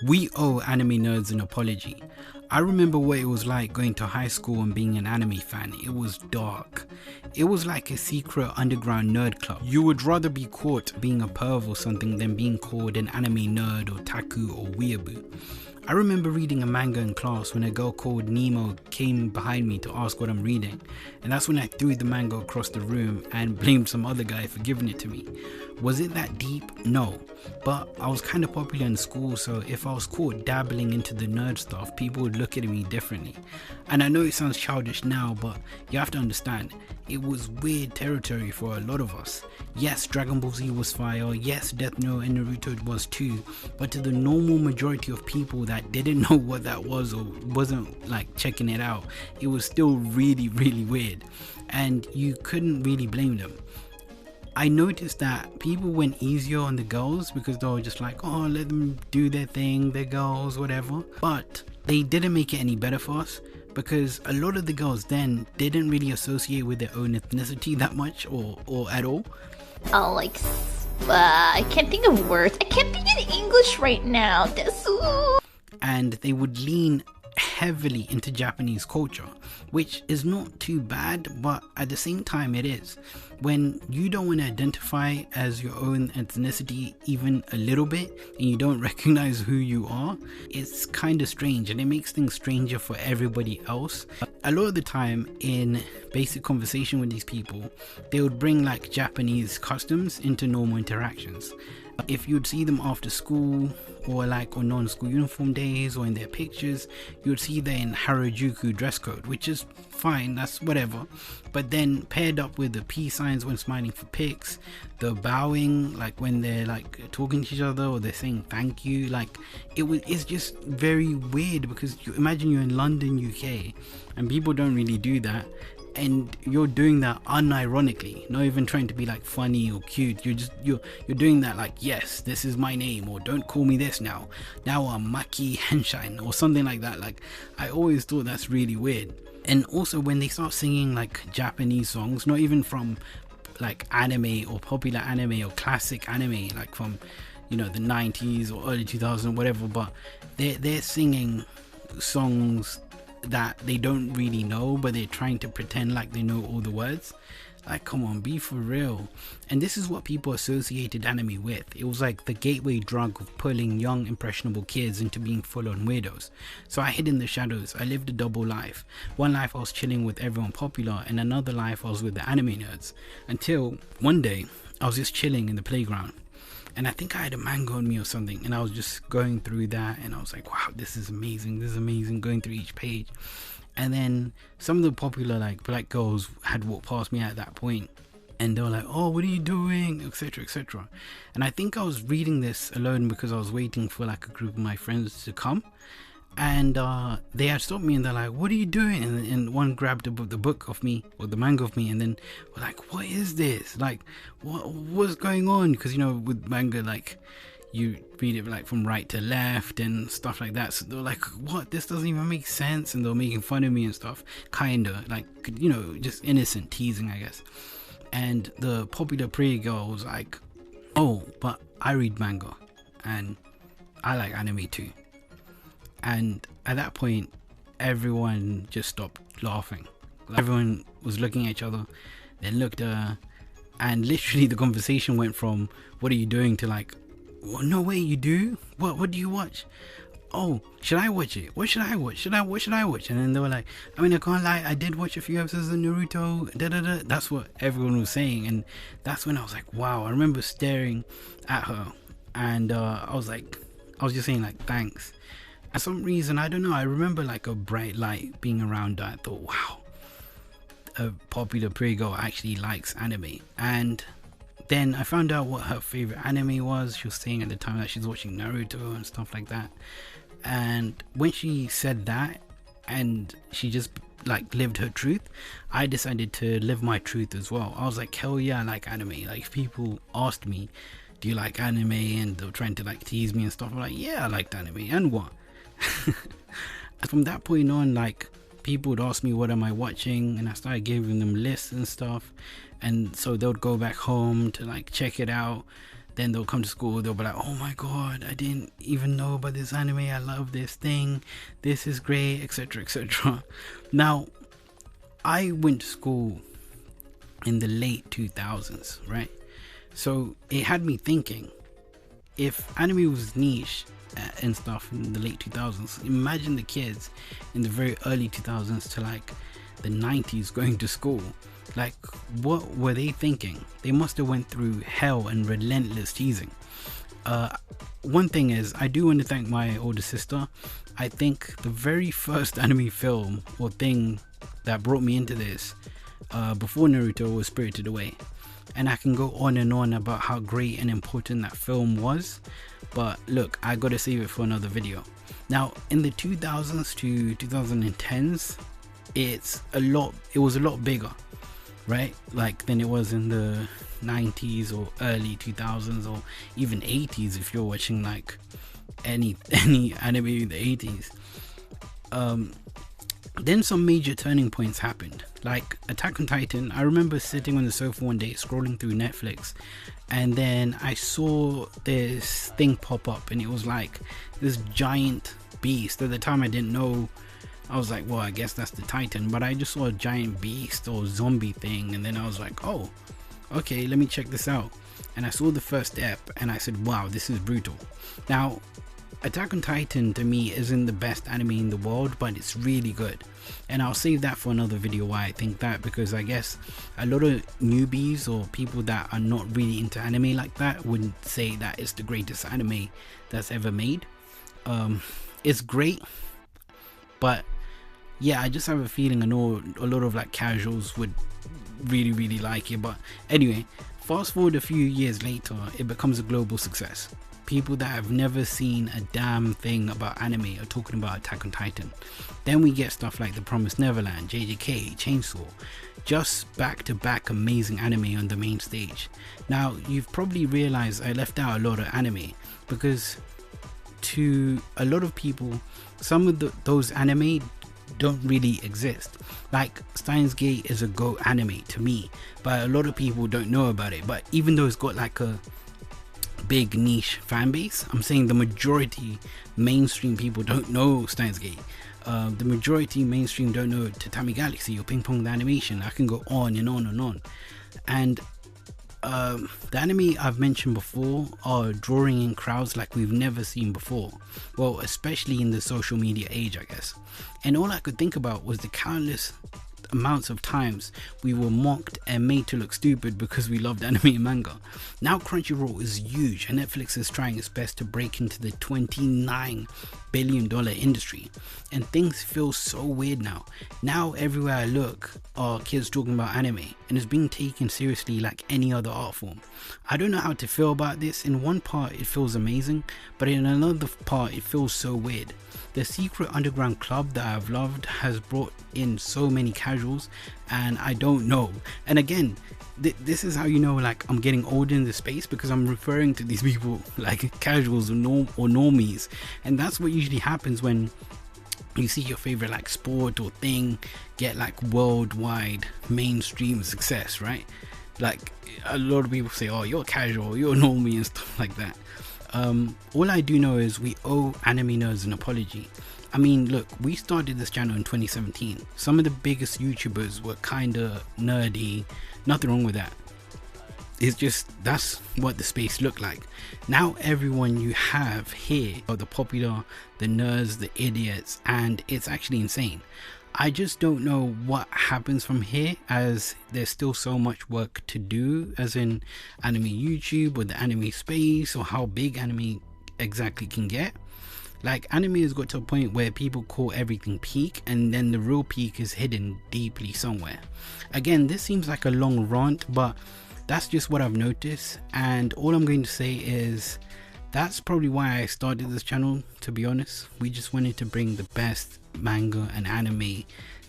We owe anime nerds an apology. I remember what it was like going to high school and being an anime fan. It was dark. It was like a secret underground nerd club. You would rather be caught being a perv or something than being called an anime nerd or taku or weeaboo. I remember reading a manga in class when a girl called Nemo came behind me to ask what I'm reading, and that's when I threw the manga across the room and blamed some other guy for giving it to me. Was it that deep? No, but I was kind of popular in school, so if I was caught dabbling into the nerd stuff, people would look at me differently. And I know it sounds childish now, but you have to understand, it was weird territory for a lot of us. Yes, Dragon Ball Z was fire, yes, Death Note and Naruto was too, but to the normal majority of people that didn't know what that was or wasn't like checking it out, it was still really weird, and you couldn't really blame them. I noticed that people went easier on the girls because they were just like, oh, let them do their thing, they're girls, whatever. But they didn't make it any better for us, because a lot of the girls then didn't really associate with their own ethnicity that much or at all. Oh, like, I can't think of words. I can't think in English right now. And they would lean heavily into Japanese culture, which is not too bad, but at the same time it is. When you don't want to identify as your own ethnicity even a little bit, and you don't recognize who you are, it's kind of strange, and it makes things stranger for everybody else. A lot of the time in basic conversation with these people, they would bring like Japanese customs into normal interactions. If you'd see them after school or like on non-school uniform days or in their pictures, you would see they're in Harajuku dress code, which is fine, that's whatever. But then paired up with the peace signs when smiling for pics, the bowing like when they're like talking to each other or they're saying thank you, like it's just very weird, because you imagine you're in London, UK, and people don't really do that. And you're doing that unironically, not even trying to be like funny or cute. You're doing that like, yes, this is my name, or don't call me this now I'm Maki Henshin or something like that. Like, I always thought that's really weird. And also when they start singing like Japanese songs, not even from like anime or popular anime or classic anime, like from, you know, the 90s or early 2000s or whatever, but they're singing songs that they don't really know, but they're trying to pretend like they know all the words. Like, come on, be for real. And this is what people associated anime with. It was like the gateway drug of pulling young impressionable kids into being full-on weirdos. So I hid in the shadows. I lived a double life. One life I was chilling with everyone popular, and another life I was with the anime nerds, until one day I was just chilling in the playground, and I think I had a manga on me or something, and I was just going through that, and I was like, wow, this is amazing, going through each page. And then some of the popular like black girls had walked past me at that point, and they were like, oh, what are you doing, etc. And I think I was reading this alone because I was waiting for like a group of my friends to come, and they had stopped me, and they're like, what are you doing? And one grabbed the book of me, or the manga of me, and then we're like, what is this, like what's going on? Because, you know, with manga, like, you read it like from right to left and stuff like that, so they're like, what, this doesn't even make sense, and they're making fun of me and stuff, kinda like, you know, just innocent teasing, I guess. And the popular pretty girl was like, oh, but I read manga and I like anime too. And at that point, everyone just stopped laughing. Everyone was looking at each other, then looked at her, and literally the conversation went from, what are you doing, to like, well, no way, you do? What do you watch? Oh, should I watch it? What should I watch? What should I watch? And then they were like, I mean, I can't lie, I did watch a few episodes of Naruto, That's what everyone was saying. And that's when I was like, wow. I remember staring at her, and I was just saying like, thanks. For some reason, I don't know, I remember like a bright light being around her. I thought, wow, a popular pretty girl actually likes anime. And then I found out what her favorite anime was. She was saying at the time that she's watching Naruto and stuff like that. And when she said that, and she just like lived her truth, I decided to live my truth as well. I was like, hell yeah, I like anime. Like, if people asked me, do you like anime, and they were trying to like tease me and stuff, I'm like, yeah, I liked anime, and what? From that point on, like, people would ask me what am I watching, and I started giving them lists and stuff, and so they would go back home to like check it out. then they'll come to school, they'll be like, oh my god, I didn't even know about this anime, I love this thing, this is great, etc, etc. Now, I went to school in the late 2000s, right? So it had me thinking, if anime was niche and stuff in the late 2000s, imagine the kids in the very early 2000s to like the 90s going to school. Like, what were they thinking? They must have went through hell and relentless teasing. One thing is, I do want to thank my older sister. I think the very first anime film or thing that brought me into this before Naruto was Spirited Away. And I can go on and on about how great and important that film was, but look, I gotta save it for another video. Now, in the 2000s to 2010s, it was a lot bigger, right? Like than it was in the 90s or early 2000s or even 80s if you're watching like any anime in the 80s. Then some major turning points happened, like Attack on Titan. I remember sitting on the sofa one day scrolling through Netflix, and then I saw this thing pop up, and it was like this giant beast. At the time I didn't know, I was like, well, I guess that's the Titan, but I just saw a giant beast or zombie thing, and then I was like, oh, okay, let me check this out. And I saw the first ep, and I said, wow, this is brutal. Now, Attack on Titan to me isn't the best anime in the world, but it's really good, and I'll save that for another video why I think that, because I guess a lot of newbies or people that are not really into anime like that would say that it's the greatest anime that's ever made. It's great, but yeah, I just have a feeling I know a lot of like casuals would really like it. But anyway, fast forward a few years later, it becomes a global success. People that have never seen a damn thing about anime are talking about Attack on Titan. Then we get stuff like The Promised Neverland, JJK, Chainsaw, just back-to-back amazing anime on the main stage. Now, you've probably realized I left out a lot of anime, because to a lot of people, some of those anime don't really exist. Like Steins Gate is a GOAT anime to me, but a lot of people don't know about it. But even though it's got like a big niche fan base, I'm saying the majority mainstream people don't know Steins Gate. The majority mainstream don't know Tatami Galaxy or Ping Pong the Animation. I can go on and on and on. And the anime I've mentioned before are drawing in crowds like we've never seen before. Well, especially in the social media age, I guess. And all I could think about was the countless amounts of times we were mocked and made to look stupid because we loved anime and manga. Now Crunchyroll is huge, and Netflix is trying its best to break into the $29 billion industry, and things feel so weird now. Now everywhere I look are kids talking about anime, and it's being taken seriously like any other art form. I don't know how to feel about this. In one part it feels amazing, but in another part it feels so weird. The secret underground club that I've loved has brought in so many casuals, and I don't know. And again, this is how you know like I'm getting old in the space, because I'm referring to these people like casuals or normies, and that's what usually happens when you see your favorite like sport or thing get like worldwide mainstream success, right? Like a lot of people say, oh, you're casual, you're normie and stuff like that. All I do know is we owe anime nerds an apology. I mean, look, we started this channel in 2017. Some of the biggest YouTubers were kinda nerdy. Nothing wrong with that. It's just, that's what the space looked like. Now everyone you have here are the popular, the nerds, the idiots, and it's actually insane. I just don't know what happens from here, as there's still so much work to do, as in anime YouTube or the anime space, or how big anime exactly can get. Like, anime has got to a point where people call everything peak, and then the real peak is hidden deeply somewhere. Again, this seems like a long rant, but that's just what I've noticed, and all I'm going to say is that's probably why I started this channel, to be honest. We just wanted to bring the best manga and anime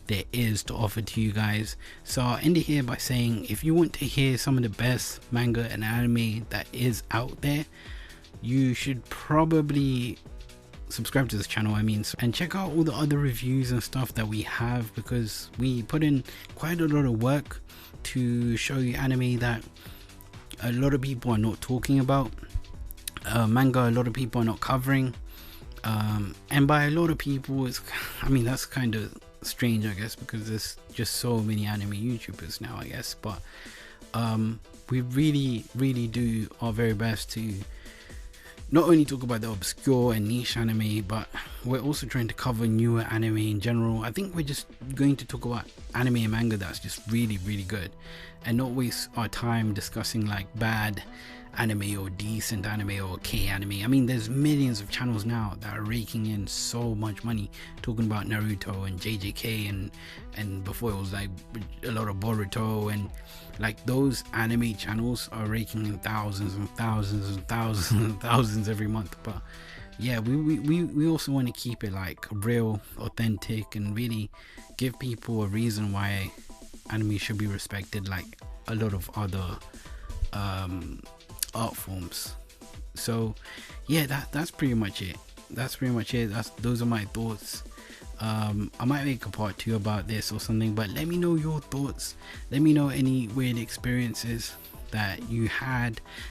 there is to offer to you guys. So I'll end it here by saying, if you want to hear some of the best manga and anime that is out there, you should probably subscribe to this channel, and check out all the other reviews and stuff that we have, because we put in quite a lot of work to show you anime that a lot of people are not talking about. Manga, a lot of people are not covering. And by a lot of people, that's kind of strange, I guess, because there's just so many anime YouTubers now, I guess. But we really do our very best to not only talk about the obscure and niche anime, but we're also trying to cover newer anime in general. I think we're just going to talk about anime and manga that's just really good, and not waste our time discussing like bad anime or decent anime or K anime. I mean, there's millions of channels now that are raking in so much money talking about Naruto and JJK, and before it was like a lot of Boruto, and like those anime channels are raking in thousands and thousands and thousands and thousands every month. But yeah, we also want to keep it like real, authentic, and really give people a reason why anime should be respected like a lot of other art forms. So yeah, that's pretty much it. Those are my thoughts. I might make a part 2 about this or something, but let me know your thoughts. Let me know any weird experiences that you had.